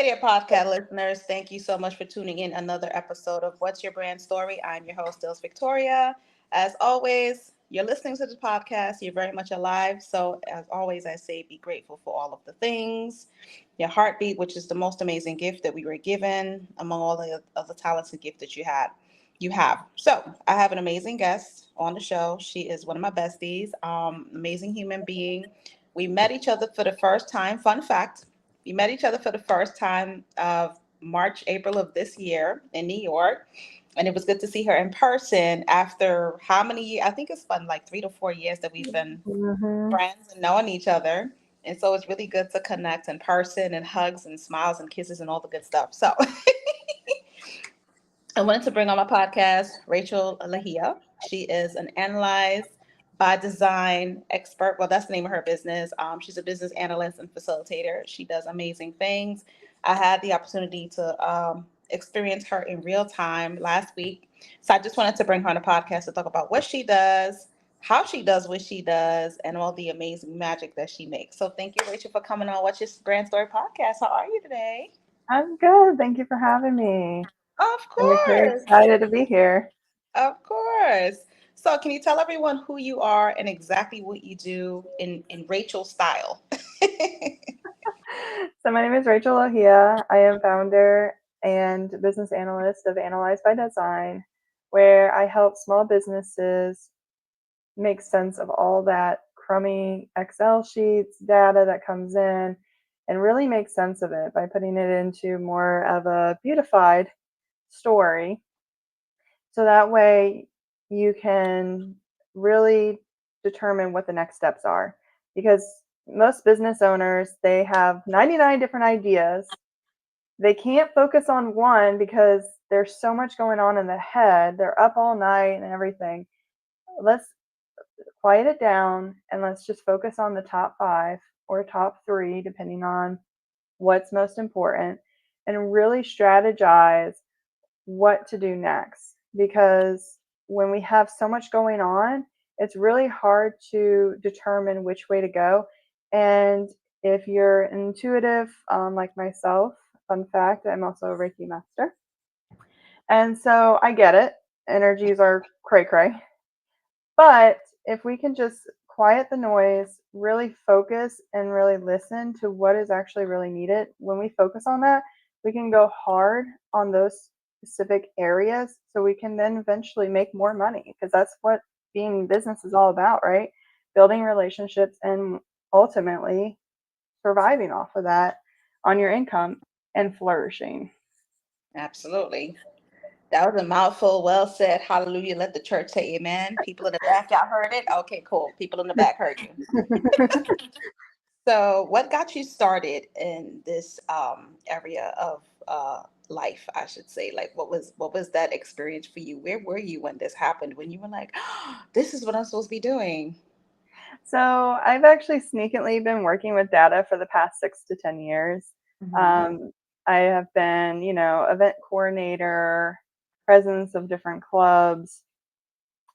Hey there, podcast listeners. Thank you so much for tuning in another episode of What's Your Brand Story. I'm your host, Dils Victoria. As always, you're listening to the podcast. You're very much alive. So, as always, I say be grateful for all of the things. Your heartbeat, which is the most amazing gift that we were given among all the other talents and gifts that you had. You have. So, I have an amazing guest on the show. She is one of my besties, amazing human being. We met each other for the first time. Fun fact, we met each other for the first time of March, April of this year in New York. And it was good to see her in person after how many years? I think it's been like 3 to 4 years that we've been Hmm. friends and knowing each other. And so it's really good to connect in person and hugs and smiles and kisses and all the good stuff. So I wanted to bring on my podcast Rachel Lohiya. She is an Analyze by Design expert. Well, that's the name of her business. She's a business analyst and facilitator. She does amazing things. I had the opportunity to experience her in real time last week. So I just wanted to bring her on the podcast to talk about what she does, how she does what she does, and all the amazing magic that she makes. So thank you, Rachel, for coming on What's Your Brand Story podcast. How are you today? I'm good. Thank you for having me. Of I'm very course. excited to be here. Of course. So, can you tell everyone who you are and exactly what you do in Rachel style? So my name is Rachel Lohiya. I am founder and business analyst of Analyze by Design, where I help small businesses make sense of all that crummy Excel sheets, data that comes in, and really make sense of it by putting it into more of a beautified story. So that way you can really determine what the next steps are. Because most business owners, they have 99 different ideas. They can't focus on one because there's so much going on in the head. They're up all night and everything. Let's quiet it down and let's just focus on the top five or top three, depending on what's most important, and really strategize what to do next. Because when we have so much going on, it's really hard to determine which way to go. And if you're intuitive, like myself, fun fact, I'm also a Reiki master. And so I get it. Energies are cray cray. But if we can just quiet the noise, really focus and really listen to what is actually really needed, when we focus on that, we can go hard on those specific areas so we can then eventually make more money, because that's what being in business is all about, right? Building relationships and ultimately surviving off of that on your income and flourishing. Absolutely. That was a mouthful. Well said. Hallelujah. Let the church say amen. People in the back, y'all heard it? Okay, cool. People in the back heard you. So, what got you started in this area of life, I should say? Like, what was that experience for you? Where were you when this happened? When you were like, oh, "This is what I'm supposed to be doing." So I've actually sneakily been working with data for the past 6 to 10 years. Hmm. Um, I have been, event coordinator, presidents of different clubs,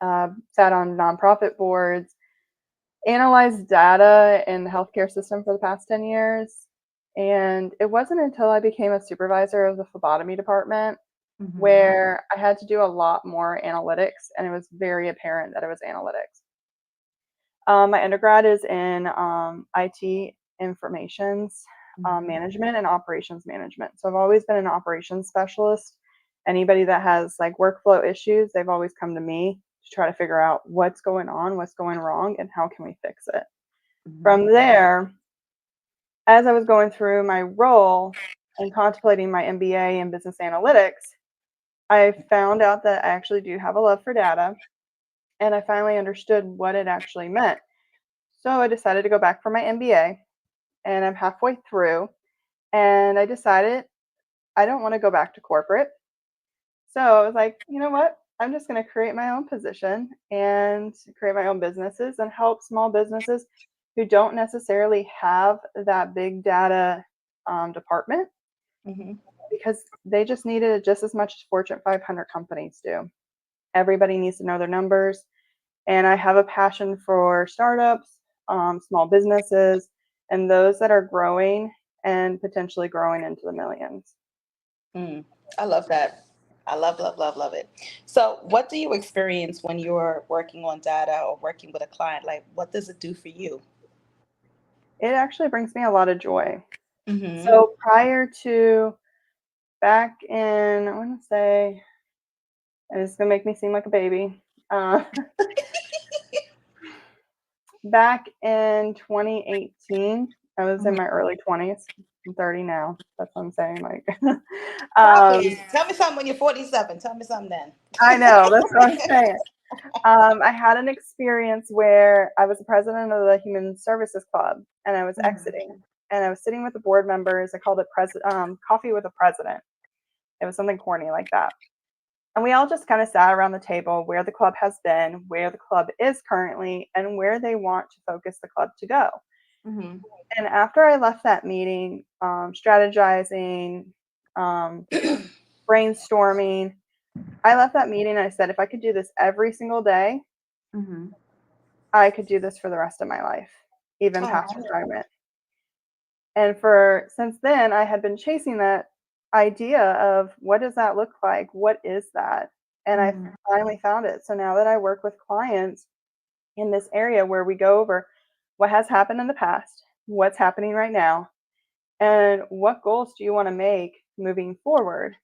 sat on nonprofit boards, analyzed data in the healthcare system for the past 10 years. And it wasn't until I became a supervisor of the phlebotomy department Hmm. where I had to do a lot more analytics, and it was very apparent that it was analytics. My undergrad is in IT informations Hmm. management and operations management. So I've always been an operations specialist. Anybody that has like workflow issues, they've always come to me to try to figure out what's going on, what's going wrong, and how can we fix it. Hmm. From there, as I was going through my role and contemplating my MBA in business analytics, I found out that I actually do have a love for data, and I finally understood what it actually meant. So I decided to go back for my MBA, and I'm halfway through, and I decided I don't want to go back to corporate. So I was like, you know what? I'm just going to create my own position and create my own businesses and help small businesses who don't necessarily have that big data department, Hmm. because they just need it just as much as Fortune 500 companies do. Everybody needs to know their numbers. And I have a passion for startups, small businesses, and those that are growing and potentially growing into the millions. Mm, I love that. I love, love, love, love it. So, what do you experience when you're working on data or working with a client? Like, what does it do for you? It actually brings me a lot of joy. Mm-hmm. So prior to back in, I want to say, and it's going to make me seem like a baby. Uh, Back in 2018, I was in my early 20s. I'm 30 now. That's what I'm saying. Like, Copy. um, Tell me something when you're 47. Tell me something then. I know, that's what I'm saying. I had an experience where I was the president of the Human Services Club, and I was exiting, and I was sitting with the board members. I called it coffee with the president. It was something corny like that. And we all just kind of sat around the table where the club has been, where the club is currently, and where they want to focus the club to go. Mm-hmm. And after I left that meeting, strategizing, brainstorming, I left that meeting and I said, if I could do this every single day, Mm-hmm. I could do this for the rest of my life, even past Oh. retirement. And since then, I had been chasing that idea of what does that look like? What is that? And I Mm-hmm. finally found it. So now that I work with clients in this area where we go over what has happened in the past, what's happening right now, and what goals do you want to make moving forward,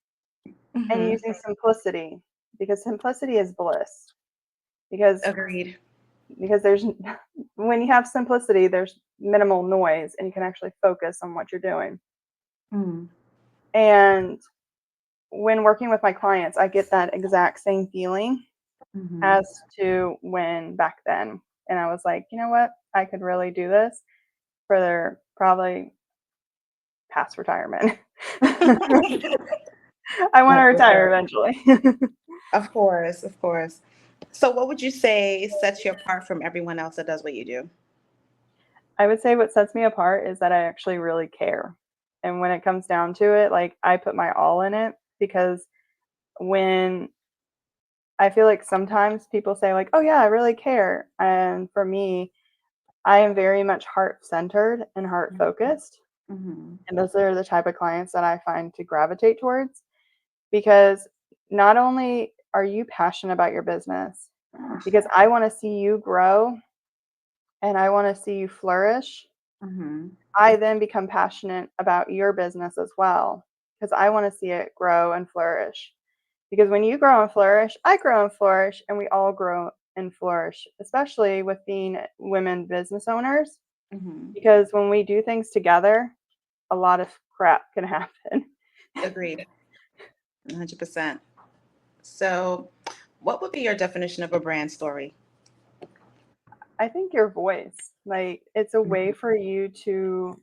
and Mm-hmm. using simplicity, because simplicity is bliss. Because Agreed. there's when you have simplicity, there's minimal noise and you can actually focus on what you're doing. Mm-hmm. And when working with my clients, I get that exact same feeling Mm-hmm. as to when back then. And I was like, you know what? I could really do this for their probably past retirement. I want to That's what's retire up. eventually. Of course, of course. So, what would you say sets you apart from everyone else that does what you do? I would say what sets me apart is that I actually really care. And when it comes down to it, like I put my all in it, because when I feel like sometimes people say like, "Oh yeah, I really care." And for me, I am very much heart-centered and heart-focused. Mm-hmm. And those are the type of clients that I find to gravitate towards, because not only are you passionate about your business, because I want to see you grow and I want to see you flourish, Mm-hmm. I then become passionate about your business as well, because I want to see it grow and flourish. Because when you grow and flourish, I grow and flourish, and we all grow and flourish, especially with being women business owners. Mm-hmm. Because when we do things together, a lot of crap can happen. Agreed. 100%. So, what would be your definition of a brand story? I think your voice, like, it's a way Mhm. for you to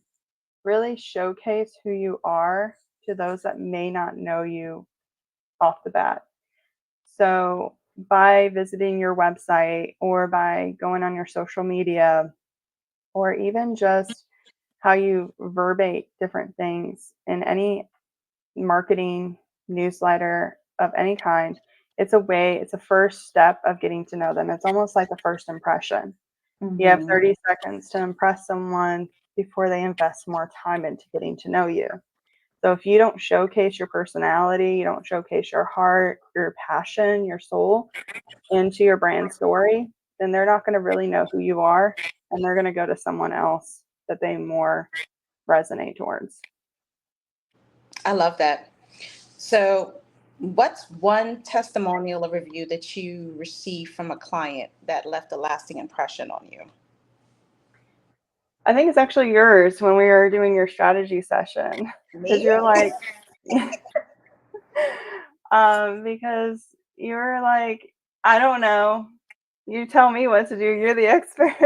really showcase who you are to those that may not know you off the bat. So, by visiting your website or by going on your social media, or even just how you verbate different things in any marketing newsletter of any kind, it's a first step of getting to know them. It's almost like a first impression. You have Mhm. 30 seconds to impress someone before they invest more time into getting to know you. So if you don't showcase your personality, you don't showcase your heart, your passion, your soul into your brand story, then they're not going to really know who you are, and they're going to go to someone else that they more resonate towards. I love that. So, what's one testimonial or review that you received from a client that left a lasting impression on you? I think it's actually yours when we were doing your strategy session, because Me? you're like, because you're like, I don't know. You tell me what to do. You're the expert.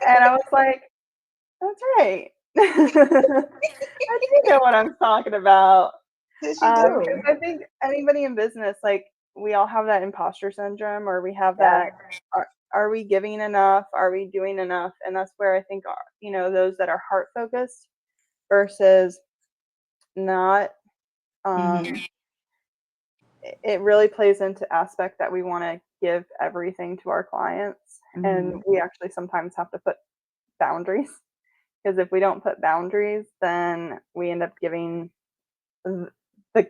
And I was like, that's right. I do know what I'm talking about. Yes, you Because do. I think anybody in business, like, we all have that imposter syndrome, or we have Yeah. that, are we giving enough? Are we doing enough? And that's where I think, those that are heart focused versus not, Hmm. um, it really plays into aspect that we want to give everything to our clients. And Hmm. we actually sometimes have to put boundaries, because if we don't put boundaries, then we end up giving the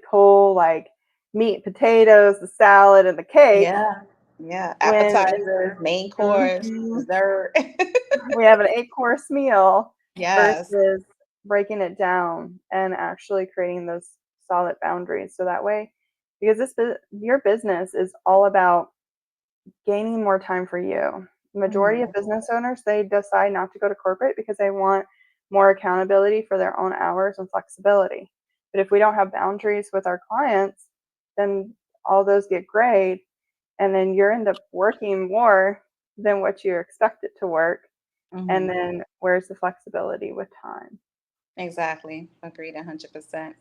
whole like meat, potatoes, the salad, and the cake Yeah. Yeah. when Appetizers, main course, Mhm. dessert. we have an 8-course meal Yes. versus breaking it down and actually creating those solid boundaries. So that way, because your business is all about gaining more time for you. The majority of Mhm. business owners, they decide not to go to corporate because they want more accountability for their own hours and flexibility. But if we don't have boundaries with our clients, then all those get grayed, and then you end up working more than what you're expected to work. And Mhm. then where's the flexibility with time? Exactly. Agreed 100%.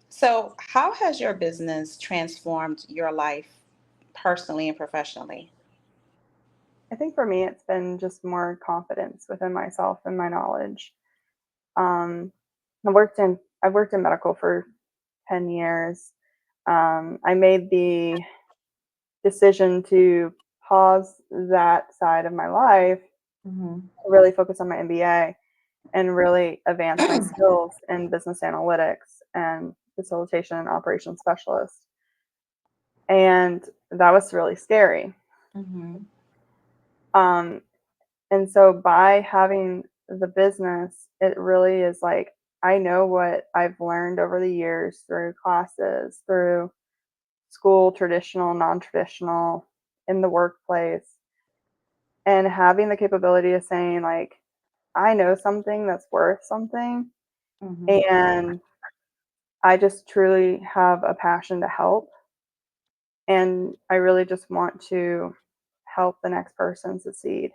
So, how has your business transformed your life personally and professionally? I think for me, it's been just more confidence within myself and my knowledge. Um, I've worked in medical for 10 years. I made the decision to pause that side of my life Mhm. to really focus on my MBA and really advance my skills in business analytics and facilitation and operations specialist. And that was really scary. Mhm. Um, and so by having the business, it really is like I know what I've learned over the years through classes, through school, traditional, non-traditional, in the workplace, and having the capability of saying like, I know something that's worth something, Mhm. and I just truly have a passion to help, and I really just want to help the next person succeed.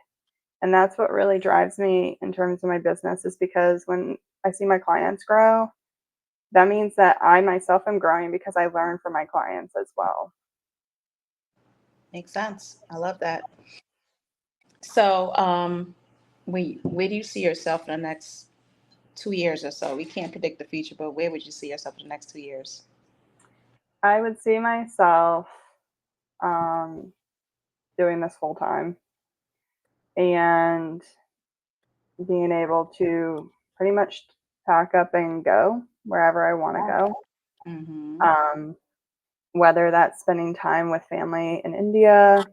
And that's what really drives me in terms of my business is because when I see my clients grow, that means that I myself am growing because I learn from my clients as well. Makes sense. I love that. So, where do you see yourself in the next 2 years or so? We can't predict the future, but where would you see yourself in the next 2 years? I would see myself um, doing this full time and being able to pretty much pack up and go wherever I want to Yeah. go. Mhm. Um, whether that's spending time with family in India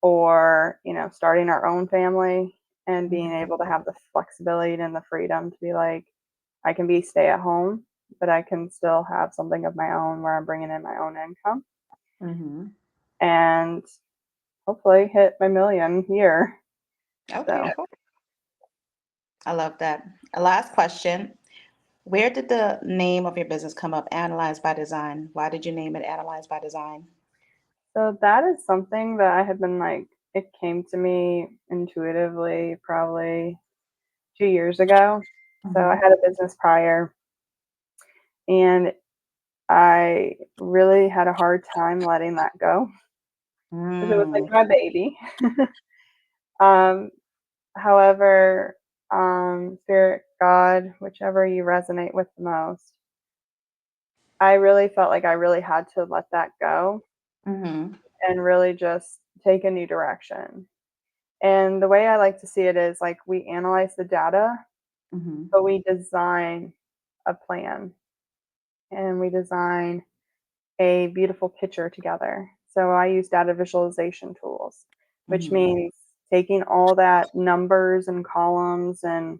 or, starting our own family and being Mhm. able to have the flexibility and the freedom to be like, I can be stay at home, but I can still have something of my own where I'm bringing in my own income Mhm. and hopefully hit my million year. Okay, So cool. I love that. A last question. Where did the name of your business come up? Analyze by Design. Why did you name it Analyze by Design? So that is something that I had been like, it came to me intuitively probably 2 years ago. So I Mhm. had a business prior and I really had a hard time letting that go because it was like Mm. my baby. um, however, spirit, God, whichever you resonate with the most, I really felt like I really had to let that go Mhm. and really just take a new direction. And the way I like to see it is like we analyze the data, Mhm. but we design a plan and we design a beautiful picture together. So I use data visualization tools, which Mhm. means taking all that numbers and columns and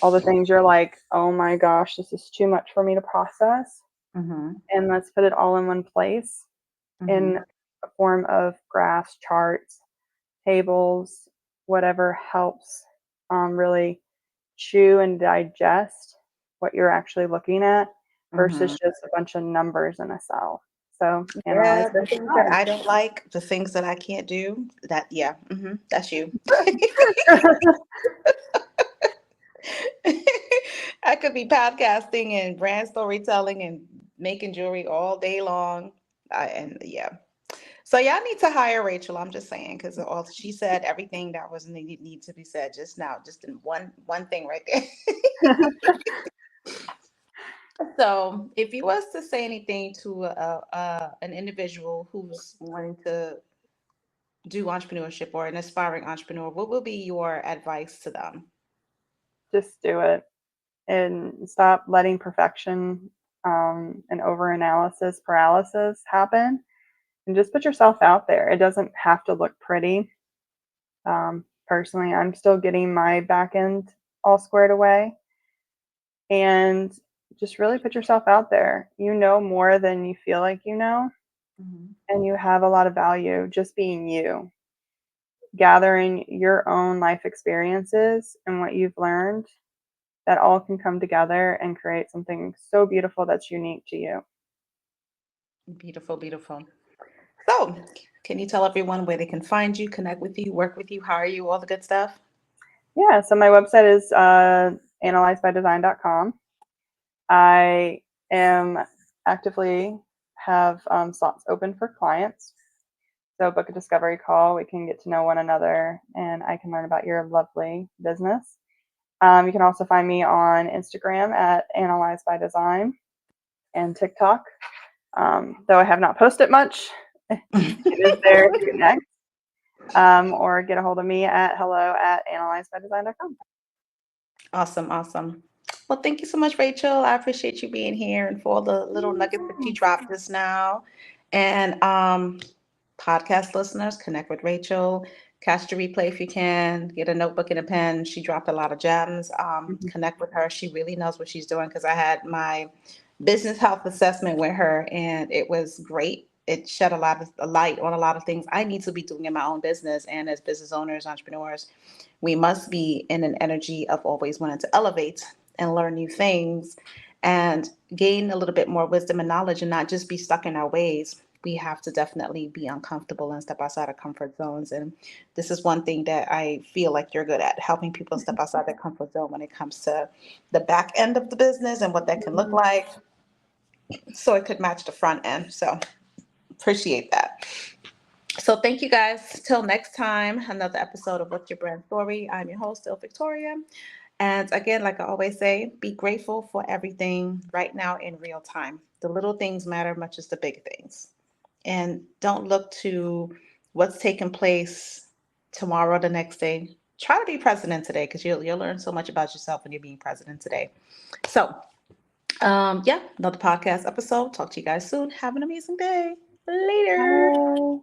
all the things you're like, oh my gosh, this is too much for me to process. Mhm. And let's put it all in one place in Mhm. a form of graphs, charts, tables, whatever helps really chew and digest what you're actually looking at versus Mhm. just a bunch of numbers in a cell. So Yeah, analyze the by things that I design. don't like, the things that I can't do, that, that's you. I could be podcasting and brand storytelling and making jewelry all day long. And yeah. So y'all need to hire Rachel. I'm just saying because all she said everything that was need to be said just now, just in one thing right there. So if you was to say anything to an individual who's wanting to do entrepreneurship or an aspiring entrepreneur, what will be your advice to them? just do it and stop letting perfection and over analysis paralysis happen, and just put yourself out there. It doesn't have to look pretty. Personally, I'm still getting my back end all squared away, and just really put yourself out there. You know more than you feel like you know, Mhm. and you have a lot of value just being you, gathering your own life experiences and what you've learned, that all can come together and create something so beautiful that's unique to you. Beautiful, beautiful. So, can you tell everyone where they can find you, connect with you, work with you, hire you, all the good stuff? Yeah, so my website is analyzebydesign.com. I am actively have slots open for clients. So book a discovery call. We can get to know one another, and I can learn about your lovely business. You can also find me on Instagram at Analyze by Design and TikTok. Though I have not posted much, it is there to connect. Or get a hold of me at hello@analyzebydesign.com. Awesome, awesome. Well, thank you so much, Rachel. I appreciate you being here and for all the little nuggets that you dropped just now. And podcast listeners, connect with Rachel. Catch the replay if you can. Get a notebook and a pen. She dropped a lot of gems. Mhm. Connect with her. She really knows what she's doing because I had my business health assessment with her, and it was great. It shed a light on a lot of things I need to be doing in my own business and as business owners, entrepreneurs. We must be in an energy of always wanting to elevate and learn new things and gain a little bit more wisdom and knowledge and not just be stuck in our ways. We have to definitely be uncomfortable and step outside of comfort zones. And this is one thing that I feel like you're good at, helping people step outside their comfort zone when it comes to the back end of the business and what that can look Mhm. like so it could match the front end. So appreciate that. So thank you guys. Till next time, another episode of What's Your Brand Story. I'm your host, Still Victoria. And again, like I always say, be grateful for everything right now in real time. The little things matter much as the big things. And don't look to what's taking place tomorrow, the next day. Try to be present today because you'll learn so much about yourself when you're being present today. So, yeah, another podcast episode. Talk to you guys soon. Have an amazing day. Later. Bye.